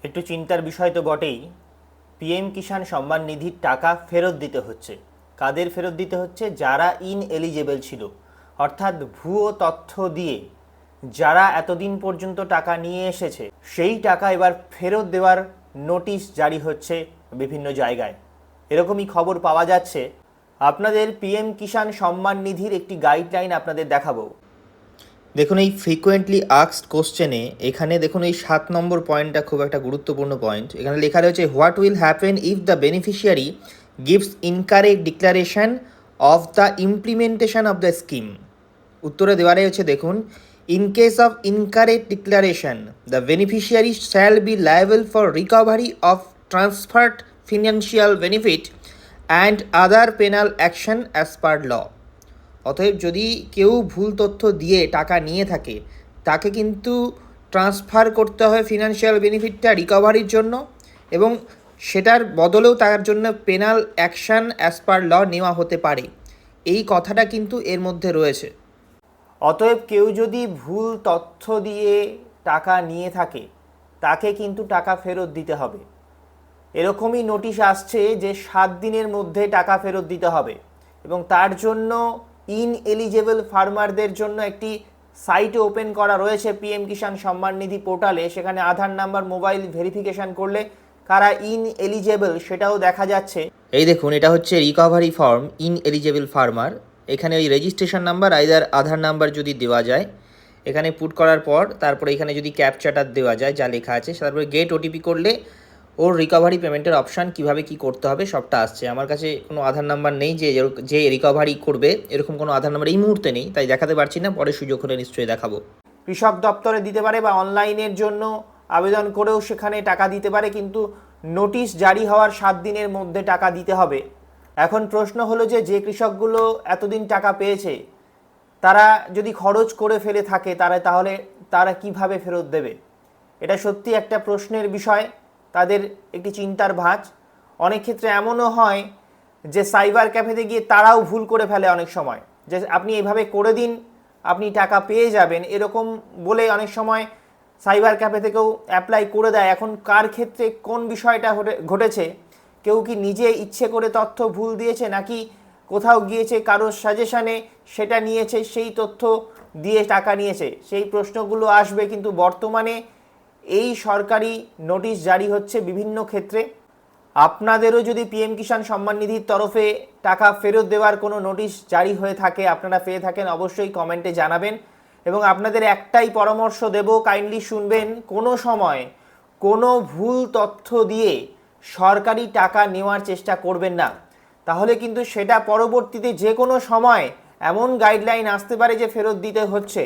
একটু চিন্তার বিষয় তো বটেই। পিএম কিষাণ সম্মান নিধির টাকা ফেরত দিতে হচ্ছে। কাদের ফেরত দিতে হচ্ছে? যারা ইনএলিজেবল ছিল, অর্থাৎ ভুয়ো তথ্য দিয়ে যারা এতদিন পর্যন্ত টাকা নিয়ে এসেছে, সেই টাকা এবার ফেরত দেওয়ার নোটিশ জারি হচ্ছে বিভিন্ন জায়গায়। এরকমই খবর পাওয়া যাচ্ছে। আপনাদের পিএম কিষাণ সম্মান নিধির একটি গাইডলাইন আপনাদের দেখাবো। দেখুন, এই ফ্রিকোয়েন্টলি আস্কড কোশ্চেনে এখানে দেখুন এই 7 নম্বর পয়েন্টটা খুব একটা গুরুত্বপূর্ণ পয়েন্ট। এখানে লেখা রয়েছে, what will happen if the beneficiary gives incorrect declaration of the implementation of the scheme. উত্তরে দেওয়া রয়েছে, দেখুন, in case of incorrect declaration the beneficiary shall be liable for recovery of transferred financial benefit and other penal action as per law. অতএব যদি কেউ ভুল তথ্য দিয়ে টাকা নিয়ে থাকে, তাকে কিন্তু ট্রান্সফার করতে হয় ফিনান্সিয়াল বেনিফিটটা রিকভারির জন্য, এবং সেটার বদলেও তার জন্য পেনাল অ্যাকশান অ্যাজ পার ল নেওয়া হতে পারে। এই কথাটা কিন্তু এর মধ্যে রয়েছে। অতএব কেউ যদি ভুল তথ্য দিয়ে টাকা নিয়ে থাকে, তাকে কিন্তু টাকা ফেরত দিতে হবে। এরকমই নোটিশ আসছে যে 7 দিনের মধ্যে টাকা ফেরত দিতে হবে, এবং তার জন্য ইনএলিজেবল ফার্মারদের জন্য একটি সাইট ওপেন করা রয়েছে পিএম কিষাণ সম্মান নিধি পোর্টালে। সেখানে আধার নাম্বার, মোবাইল ভেরিফিকেশান করলে কারা ইনএলিজেবল সেটাও দেখা যাচ্ছে। এই দেখুন, এটা হচ্ছে রিকভারি ফর্ম ইনএলিজেবল ফার্মার। এখানে ওই রেজিস্ট্রেশন নাম্বার আইদার আধার নাম্বার যদি দেওয়া যায়, এখানে পুট করার পর তারপরে এখানে যদি ক্যাপচাটা দেওয়া যায় যা লেখা আছে, তারপরে গেট ওটিপি করলে ওর রিকভারি পেমেন্টের অপশান কীভাবে কী করতে হবে সবটা আসছে। আমার কাছে কোনো আধার নাম্বার নেই যে রিকভারি করবে, এরকম কোনো আধার নাম্বার এই মুহূর্তে নেই, তাই দেখাতে পারছি না। পরে সুযোগ হলে নিশ্চয়ই দেখাবো। কৃষক দপ্তরে দিতে পারে বা অনলাইনের জন্য আবেদন করেও সেখানে টাকা দিতে পারে, কিন্তু নোটিশ জারি হওয়ার 7 দিনের মধ্যে টাকা দিতে হবে। এখন প্রশ্ন হলো যে কৃষকগুলো এতদিন টাকা পেয়েছে, তারা যদি খরচ করে ফেলে থাকে তাহলে তারা কিভাবে ফেরত দেবে? এটা সত্যি একটা প্রশ্নের বিষয়, তাদের একটি চিন্তার ভাঁজ। অনেক ক্ষেত্রে এমনও হয় যে সাইবার ক্যাফেতে গিয়ে তারাও ভুল করে ফেলে অনেক সময়, যে আপনি এইভাবে করে দিন আপনি টাকা পেয়ে যাবেন, এরকম বলে অনেক সময় সাইবার ক্যাফে থেকেও অ্যাপ্লাই করে দেয়। এখন কার ক্ষেত্রে কোন বিষয়টা ঘটেছে? কেউ কি নিজে ইচ্ছে করে তথ্য ভুল দিয়েছে, নাকি কোথাও গিয়েছে কারোর সাজেশানে সেটা নিয়েছে, সেই তথ্য দিয়ে টাকা নিয়েছে? সেই প্রশ্নগুলো আসবে। কিন্তু বর্তমানে এই সরকারি নোটিশ জারি হচ্ছে বিভিন্ন ক্ষেত্রে। আপনাদেরও যদি পিএম কিষাণ সম্মান নিধির তরফে টাকা ফেরত দেওয়ার কোনো নোটিশ জারি হয়ে থাকে, আপনারা পেয়ে থাকেন, অবশ্যই কমেন্টে জানাবেন। এবং আপনাদের একটাই পরামর্শ দেব, কাইন্ডলি শুনবেন, কোনো সময় কোনো ভুল তথ্য দিয়ে সরকারি টাকা নেওয়ার চেষ্টা করবেন না। তাহলে কিন্তু সেটা পরবর্তীতে যে কোনো সময় এমন গাইডলাইন আসতে পারে যে ফেরত দিতে হচ্ছে।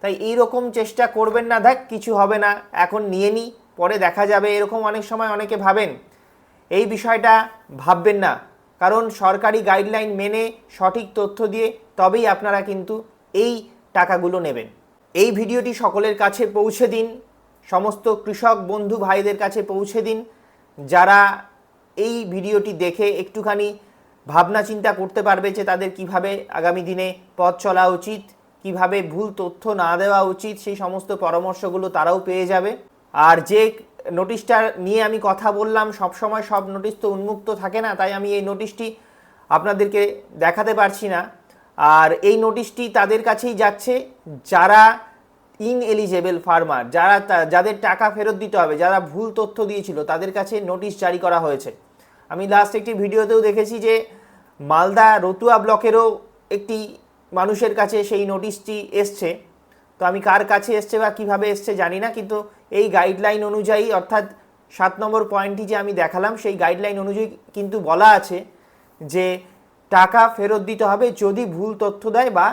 তাই এই রকম চেষ্টা করবেন না, দেখ কিছু হবে না, এখন নিয়ে নিই পরে দেখা যাবে, এরকম অনেক সময় অনেকে ভাবেন। এই বিষয়টা ভাববেন না, কারণ সরকারি গাইডলাইন মেনে সঠিক তথ্য দিয়ে তবেই আপনারা কিন্তু এই টাকাগুলো নেবেন। এই ভিডিওটি সকলের কাছে পৌঁছে দিন, সমস্ত কৃষক বন্ধু ভাইদের কাছে পৌঁছে দিন, যারা এই ভিডিওটি দেখে একটুখানি ভাবনা চিন্তা করতে পারবে যে তাদের কিভাবে আগামী দিনে পথ চলা উচিত, কিভাবে ভুল তথ্য না দেওয়া উচিত, সেই সমস্ত পরামর্শগুলো তারাও পেয়ে যাবে। আর যে নোটিশটা নিয়ে আমি কথা বললাম, সবসময় সব নোটিশ তো উন্মুক্ত থাকে না, তাই আমি এই নোটিশটি আপনাদেরকে দেখাতে পারছি না। আর এই নোটিশটি তাদের কাছেই যাচ্ছে যারা ইনএলিজেবল ফার্মার, যাদের টাকা ফেরত দিতে হবে, যারা ভুল তথ্য দিয়েছিল, তাদের কাছে নোটিশ জারি করা হয়েছে। আমি লাস্ট একটি ভিডিওতেও দেখেছি যে মালদা রতুয়া ব্লকেরও একটি মানুষের কাছে সেই নোটিশটি এসছে। তো আমি কার কাছে এসছে বা কীভাবে এসছে জানি না, কিন্তু এই গাইডলাইন অনুযায়ী, অর্থাৎ 7 নম্বর পয়েন্টটি যে আমি দেখালাম, সেই গাইডলাইন অনুযায়ী কিন্তু বলা আছে যে টাকা ফেরত দিতে হবে যদি ভুল তথ্য দেয় বা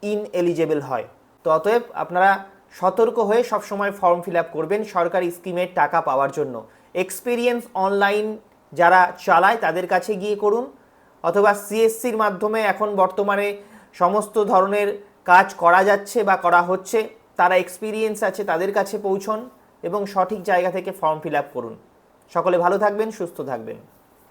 ইনএলিজেবল হয়। তো অতএব আপনারা সতর্ক হয়ে সবসময় ফর্ম ফিল আপ করবেন সরকারি স্কিমের টাকা পাওয়ার জন্য। এক্সপিরিয়েন্স অনলাইন যারা চালায় তাদের কাছে গিয়ে করুন, অথবা সিএসসির মাধ্যমে এখন বর্তমানে সমস্ত ধরনের কাজ করা যাচ্ছে বা করা হচ্ছে, তারা এক্সপিরিয়েন্স আছে তাদের কাছে পৌঁছন এবং সঠিক জায়গা থেকে ফর্ম ফিল আপ করুন। সকলে ভালো থাকবেন, সুস্থ থাকবেন।